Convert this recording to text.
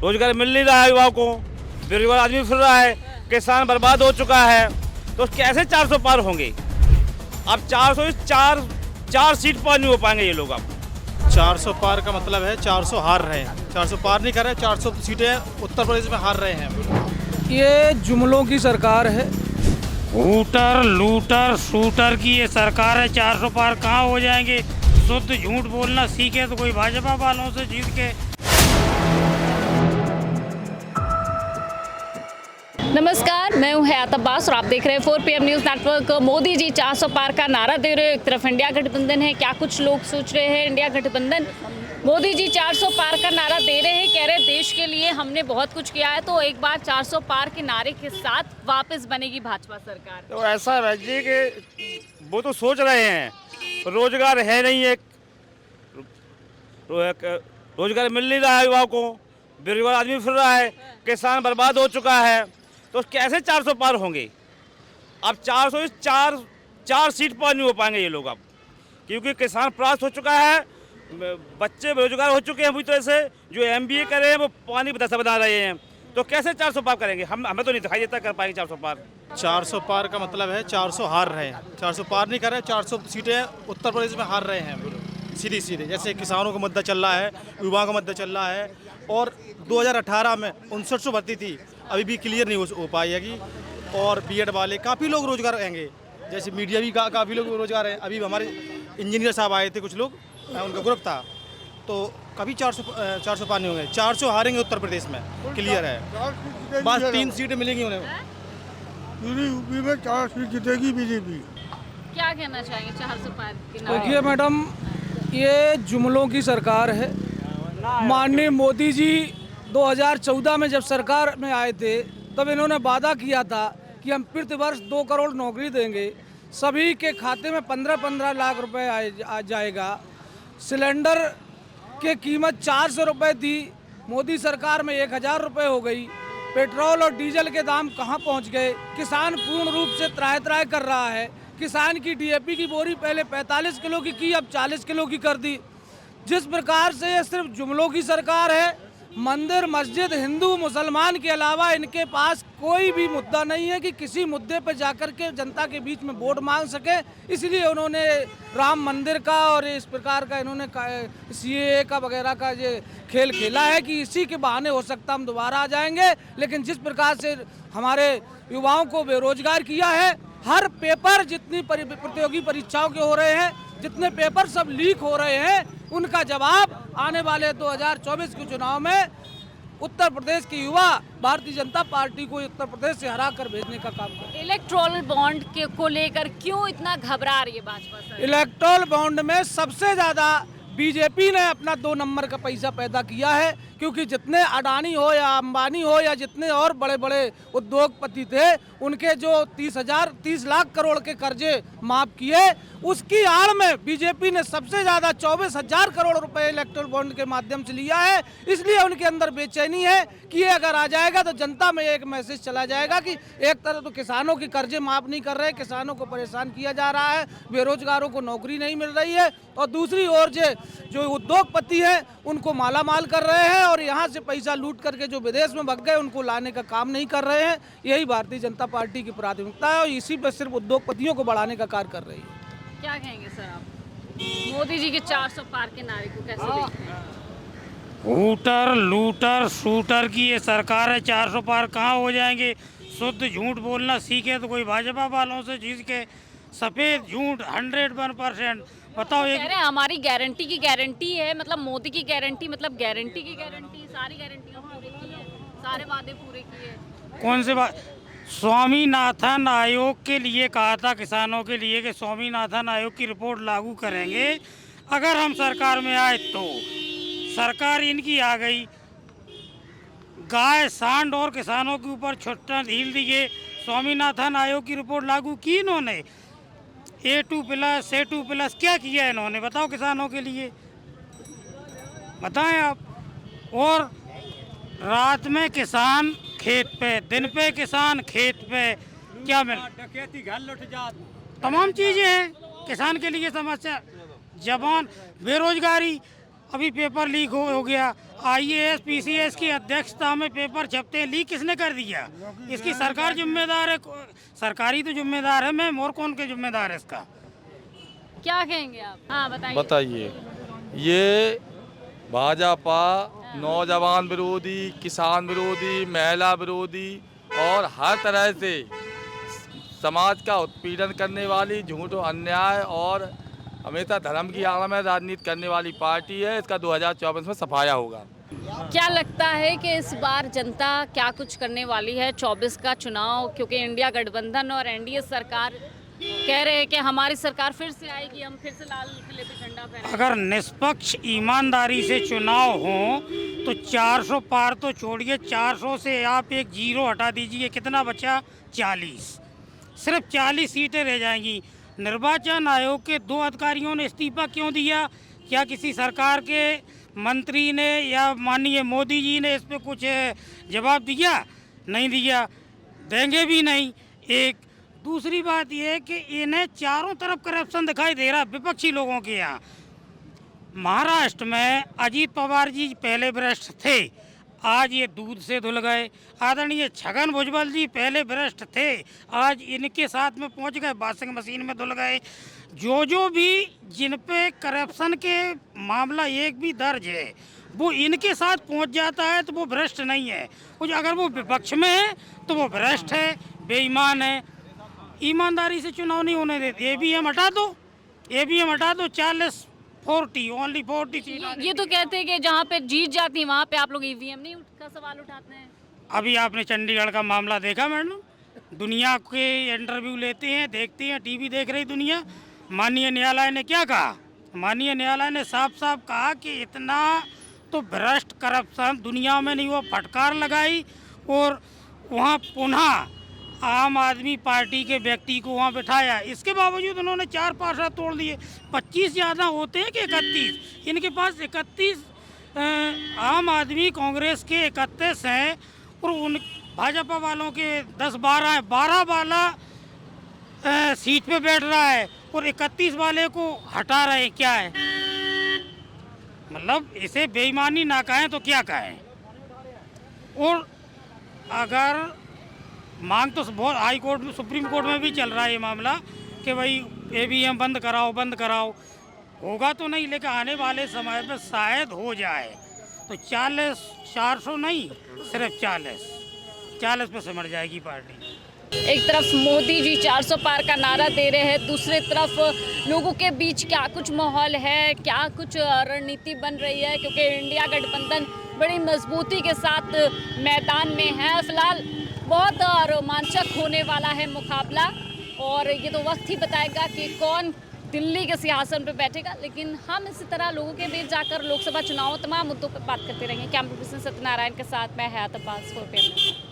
रोजगार मिल नहीं रहा है युवाओं को, बेरोजगार आदमी फिर रहा है, किसान बर्बाद हो चुका है, तो कैसे 400 पार होंगे? अब 404 सीट पार नहीं हो पाएंगे ये लोग। अब 400 पार का मतलब है 400 हार रहे हैं, 400 पार नहीं कर रहे, 400 सीटें उत्तर प्रदेश में हार रहे हैं। ये जुमलों की सरकार है। हूटर लूटर शूटर की ये सरकार है। 400 पार कहाँ हो जाएंगे? शुद्ध झूठ बोलना सीखे तो कोई भाजपा वालों से जीत के। नमस्कार, मैं हूं हयात अब्बास और आप देख रहे हैं 4PM news network. Modi ji 400 पार का नारा दे रहे हैं। एक तरफ इंडिया गठबंधन है, क्या कुछ लोग सोच रहे हैं इंडिया गठबंधन। मोदी जी 400 पार का नारा दे रहे हैं, कह रहे हैं देश के लिए हमने बहुत कुछ किया है, तो एक बार 400 पार के नारे के साथ वापस बनेगी भाजपा सरकार। तो ऐसा है जी कि वो तो सोच रहे हैं, रोजगार है नहीं, एक रोजगार मिल नहीं रहा है युवाओं को, बेरोजगार आदमी फिर रहा है, किसान बर्बाद हो चुका है, तो कैसे 400 पार होंगे? अब 404 सीट पार नहीं हो पाएंगे ये लोग। अब क्योंकि किसान परास्त हो चुका है, बच्चे बेरोजगार हो चुके हैं, पूरी तरह से जो MBA कर रहे हैं वो पानी बतासा बना रहे हैं, तो कैसे 400 पार करेंगे? हमें तो नहीं दिखाई देता कर पाएंगे 400 पार। 400 पार का मतलब है 400 हार रहे हैं, 400 पार नहीं कर रहे, 400 सीटें उत्तर प्रदेश में हार रहे हैं सीधे सीधे। जैसे किसानों का मुद्दा चल रहा है, युवाओं का मुद्दा चल रहा है, और 2018 में 5900 भर्ती थी, अभी भी क्लियर नहीं हो पाई है। और B.Ed वाले काफ़ी लोग रोजगार रहेंगे, जैसे मीडिया भी काफ़ी लोग रोजगार हैं। अभी हमारे इंजीनियर साहब आए थे, कुछ लोग, उनका ग्रुप था, तो कभी 400 पार नहीं होंगे। 400 हारेंगे उत्तर प्रदेश में, क्लियर है। बस 3 सीटें मिलेंगी उन्हें। पूरी यूपी में 4 सीट जीतेगी बीजेपी। क्या कहना चाहेंगे 400 पार के नारे? देखिए मैडम, ये जुमलों की सरकार है। माननीय मोदी जी 2014 में जब सरकार में आए थे, तब इन्होंने वादा किया था कि हम प्रति वर्ष 2 करोड़ नौकरी देंगे, सभी के खाते में 15-15 लाख रुपए आ जाएगा। सिलेंडर की कीमत 400 रुपये थी, मोदी सरकार में 1000 रुपये हो गई। पेट्रोल और डीजल के दाम कहाँ पहुँच गए? किसान पूर्ण रूप से त्राह कर रहा है। किसान की DAP की बोरी पहले 45 किलो की अब 40 किलो की कर दी। जिस प्रकार से ये सिर्फ जुमलों की सरकार है, मंदिर मस्जिद हिंदू मुसलमान के अलावा इनके पास कोई भी मुद्दा नहीं है कि किसी मुद्दे पर जाकर के जनता के बीच में वोट मांग सके। इसलिए उन्होंने राम मंदिर का और इस प्रकार का इन्होंने CAA का वगैरह का ये खेल खेला है कि इसी के बहाने हो सकता हम दोबारा आ जाएंगे। लेकिन जिस प्रकार से हमारे युवाओं को बेरोजगार किया है, हर पेपर जितनी प्रतियोगी परीक्षाओं के हो रहे हैं, जितने पेपर सब लीक हो रहे हैं, उनका जवाब आने वाले 2024 के चुनाव में उत्तर प्रदेश के युवा भारतीय जनता पार्टी को उत्तर प्रदेश से हरा कर भेजने का काम करें। इलेक्टोरल बॉन्ड को लेकर क्यों इतना घबरा रही है भाजपा सरकार? इलेक्टोरल बॉन्ड में सबसे ज्यादा बीजेपी ने अपना 2 नंबर का पैसा पैदा किया है, क्योंकि जितने अडानी हो या अंबानी हो या जितने और बड़े बड़े उद्योगपति थे, उनके जो 30 लाख करोड़ के कर्जे माफ किए, उसकी आड़ में बीजेपी ने सबसे ज़्यादा 24,000 करोड़ रुपए इलेक्टोरल बॉन्ड के माध्यम से लिया है। इसलिए उनके अंदर बेचैनी है कि ये अगर आ जाएगा तो जनता में एक मैसेज चला जाएगा कि एक तरफ तो किसानों की कर्जे माफ नहीं कर रहे, किसानों को परेशान किया जा रहा है, बेरोजगारों को नौकरी नहीं मिल रही है, और दूसरी ओर जो उद्योगपति हैं उनको माला माल कर रहे हैं, और यहाँ से पैसा लूट करके जो विदेश में भग गए उनको लाने का काम नहीं कर रहे हैं। यही भारतीय जनता पार्टी की प्राथमिकता है, और इसी पर सिर्फ उद्योगपतियों को बढ़ाने का कार्य कर रही है। क्या कहेंगे सर आप मोदी जी के 400 पार के नारे को कैसे देखते हैं? हूटर लूटर शूटर की ये सरकार है। 400 पार कहाँ हो जाएंगे? शुद्ध झूठ बोलना सीखे तो कोई भाजपा वालों से जीत के। सफ़ेद झूठ 101%। बताओ, कह रहे हैं हमारी गारंटी की गारंटी है, मतलब मोदी की गारंटी मतलब गारंटी की गारंटी, सारी गारंटियां पूरी की है, सारे वादे पूरे किए। कौन से बात? स्वामीनाथन आयोग के लिए कहा था किसानों के लिए कि स्वामीनाथन आयोग की रिपोर्ट लागू करेंगे अगर हम सरकार में आए तो। सरकार इनकी आ गई, गाय सांड और किसानों के ऊपर छुट्टा ढील दिए। स्वामीनाथन आयोग की रिपोर्ट लागू की इन्होंने? A2+, A2+ क्या किया इन्होंने? बताओ किसानों के लिए, बताएं आप। और रात में किसान खेत पे, दिन पे किसान खेत पे, क्या मिल डकैती घर लुट जात, तमाम चीज़ें हैं किसान के लिए समस्या। जवान बेरोजगारी, अभी पेपर लीक हो गया, IAS PCS की अध्यक्षता में पेपर छपते हैं, लीक किसने कर दिया? इसकी सरकार जिम्मेदार है, सरकारी तो जिम्मेदार है मैम, और कौन के जिम्मेदार है इसका? क्या कहेंगे आप? हाँ बताइए। बताइए, ये भाजपा नौजवान विरोधी, किसान विरोधी, महिला विरोधी और हर तरह से समाज का उत्पीड़न करने वाली, झूठ और अन्याय और हमेशा धर्म की आड़ में राजनीति करने वाली पार्टी है। इसका 2024 में सफाया होगा। क्या लगता है कि इस बार जनता क्या कुछ करने वाली है 24 का चुनाव, क्योंकि इंडिया गठबंधन और NDA सरकार कह रहे हैं कि हमारी सरकार फिर से आएगी, हम फिर से लाल किले पे झंडा फहराएंगे। अगर निष्पक्ष ईमानदारी से चुनाव हो तो 400 पार तो छोड़िए, 400 से आप एक जीरो हटा दीजिए, कितना बचा? 40। सिर्फ 40 सीटें रह जाएंगी। निर्वाचन आयोग के 2 अधिकारियों ने इस्तीफा क्यों दिया? क्या किसी सरकार के मंत्री ने या माननीय मोदी जी ने इस पे कुछ जवाब दिया? नहीं दिया, देंगे भी नहीं। एक दूसरी बात यह है कि इन्हें चारों तरफ करप्शन दिखाई दे रहा है विपक्षी लोगों के यहाँ। महाराष्ट्र में अजीत पवार जी पहले भ्रष्ट थे, आज ये दूध से धुल गए। आदरणीय छगन भुजबल जी पहले भ्रष्ट थे, आज इनके साथ में पहुंच गए, वॉशिंग मशीन में धुल गए। जो भी जिन पे करप्शन के मामला एक भी दर्ज है वो इनके साथ पहुंच जाता है तो वो भ्रष्ट नहीं है। कुछ अगर वो विपक्ष में है तो वो भ्रष्ट है, बेईमान है। ईमानदारी से चुनाव नहीं होने देते। EVM हटा दो, EVM हटा दो, 40 ओनली 40 सीट। ये तो कहते हैं कि जहाँ पे जीत जाती है वहाँ पे आप लोग EVM नहीं का सवाल उठाते हैं। अभी आपने चंडीगढ़ का मामला देखा मैडम? दुनिया के इंटरव्यू लेते हैं, देखते हैं, टीवी देख रही दुनिया। माननीय न्यायालय ने क्या कहा? माननीय न्यायालय ने साफ साफ कहा कि इतना तो भ्रष्ट करप्शन दुनिया में नहीं हुआ। फटकार लगाई और वहाँ पुनः आम आदमी पार्टी के व्यक्ति को वहाँ बिठाया। इसके बावजूद उन्होंने 4 पासा तोड़ दिए। 25 ज़्यादा होते हैं कि 31? इनके पास 31 आम आदमी कांग्रेस के 31 हैं और उन भाजपा वालों के 10-12 हैं। 12 वाला सीट पे बैठ रहा है और 31 वाले को हटा रहे हैं। क्या है मतलब? इसे बेईमानी ना कहें तो क्या कहें? और अगर मांग तो बहुत हाई कोर्ट में, सुप्रीम कोर्ट में भी चल रहा है ये मामला कि भाई EVM बंद कराओ। होगा तो नहीं, लेकिन आने वाले समय में शायद हो जाए तो 400 नहीं, सिर्फ 40 पे सिमट जाएगी पार्टी। एक तरफ मोदी जी 400 पार का नारा दे रहे हैं, दूसरी तरफ लोगों के बीच क्या कुछ माहौल है, क्या कुछ रणनीति बन रही है, क्योंकि इंडिया गठबंधन बड़ी मजबूती के साथ मैदान में है। फिलहाल बहुत रोमांचक होने वाला है मुकाबला और ये तो वक्त ही बताएगा कि कौन दिल्ली के सिंहासन पर बैठेगा। लेकिन हम इसी तरह लोगों के बीच जाकर लोकसभा चुनाव तमाम मुद्दों पर बात करते रहेंगे। कैमरा पर्सन सत्यनारायण के साथ मैं हयात अब्बास, 4PM।